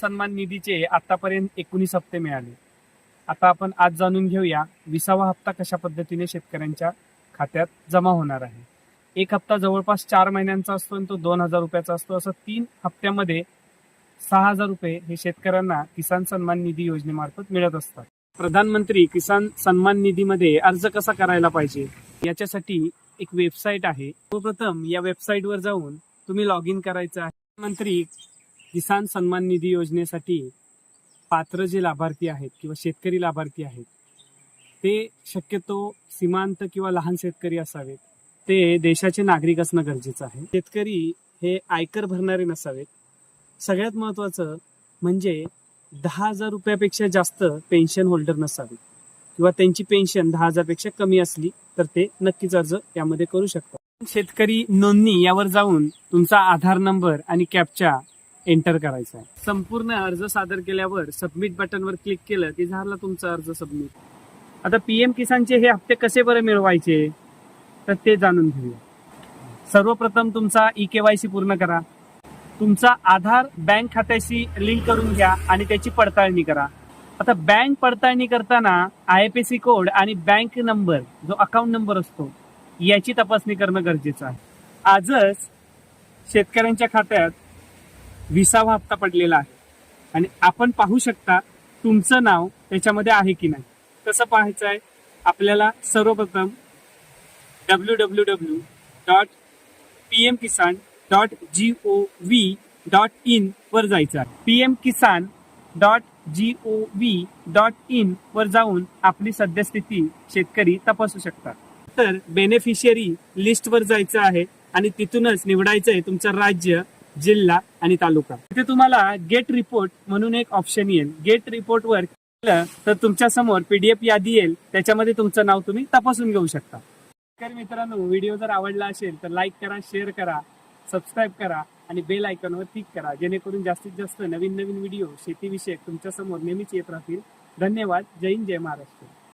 सन्मान निधीचे आतापर्यंत 19 हप्ते मिळाले. आता आपण आज जाणून घेऊया 20वा हप्ता कशा पद्धतीने शेतकऱ्यांच्या खात्यात जमा होणार आहे. एक हप्ता जवळपास 4 महिन्यांचा असतो आणि तो 2,000 रुपयाचा असतो. असं 3 हप्त्यामध्ये 6,000 रुपये हे शेतकऱ्यांना किसान सन्मान निधी योजनेमार्फत मिळत असतात. प्रधानमंत्री किसान सन्मान निधीमध्ये अर्ज कसा करायला पाहिजे याच्यासाठी एक वेबसाईट आहे. सर्वप्रथम या वेबसाईटवर जाऊन तुम्ही लॉग इन करायचं आहे. प्रधानमंत्री किसान सन्मान निधी योजनेसाठी पात्र जे लाभार्थी आहेत किंवा शेतकरी लाभार्थी आहेत ते शक्यतो सीमांत किंवा लहान शेतकरी असावेत. ते देशाचे नागरिक असणं गरजेचं आहे. शेतकरी हे आयकर भरणारे नसावेत. सगळ्यात महत्त्वाचं म्हणजे 10,000 रुपयापेक्षा जास्त पेन्शन होल्डर नसावे किंवा त्यांची पेन्शन 10,000 पेक्षा कमी असली तर ते नक्कीच अर्ज यामध्ये करू शकतात. शेतकरी नोंदणी यावर जाऊन तुमचा आधार नंबर आणि कॅप्चा एंटर करायचा आहे. संपूर्ण अर्ज सादर केल्यावर सबमिट बटनवर क्लिक केलं की झाला तुमचा अर्ज सबमिट. आता PM किसानचे हे हप्ते कसे बरं मिळवायचे तर ते जाणून घेऊया. सर्वप्रथम तुमचा eKYC पूर्ण करा. तुमचा आधार बँक खात्याशी लिंक करून घ्या आणि त्याची पडताळणी करा. आता बँक पडताळणी करताना IFSC कोड आणि बँक नंबर जो अकाउंट नंबर असतो याची तपासणी करणं गरजेचं आहे. आजच शेतकऱ्यांच्या खात्यात 20वा हप्ता पडलेला आहे आणि आपण पाहू शकता तुमचं नाव त्याच्यामध्ये आहे की नाही. कसं पाहायचं आहे आपल्याला सर्वप्रथम www.pmkisan.gov.in वर जायचं आहे. pmkisan.gov.in वर जाऊन आपली सद्यस्थिती शेतकरी तपासू शकतात. तर बेनिफिशियरी लिस्ट वर जायचं आहे आणि तिथूनच निवडायचं आहे तुमचं राज्य, जिल्हा आणि तालुका. तिथे तुम्हाला गेट रिपोर्ट म्हणून एक ऑप्शन येईल. गेट रिपोर्ट वर केलं तर तुमच्या समोर PDF यादी येईल. त्याच्यामध्ये तुमचं नाव तुम्ही तपासून घेऊ शकता. तर मित्रांनो, व्हिडिओ जर आवडला असेल तर लाईक करा, शेअर करा, सबस्क्राईब करा आणि बेल आयकॉनवर क्लिक करा, जेणेकरून जास्तीत जास्त नवीन व्हिडिओ शेतीविषयक तुमच्या समोर नेहमीच येत राहतील. धन्यवाद. जय हिंद, जय महाराष्ट्र.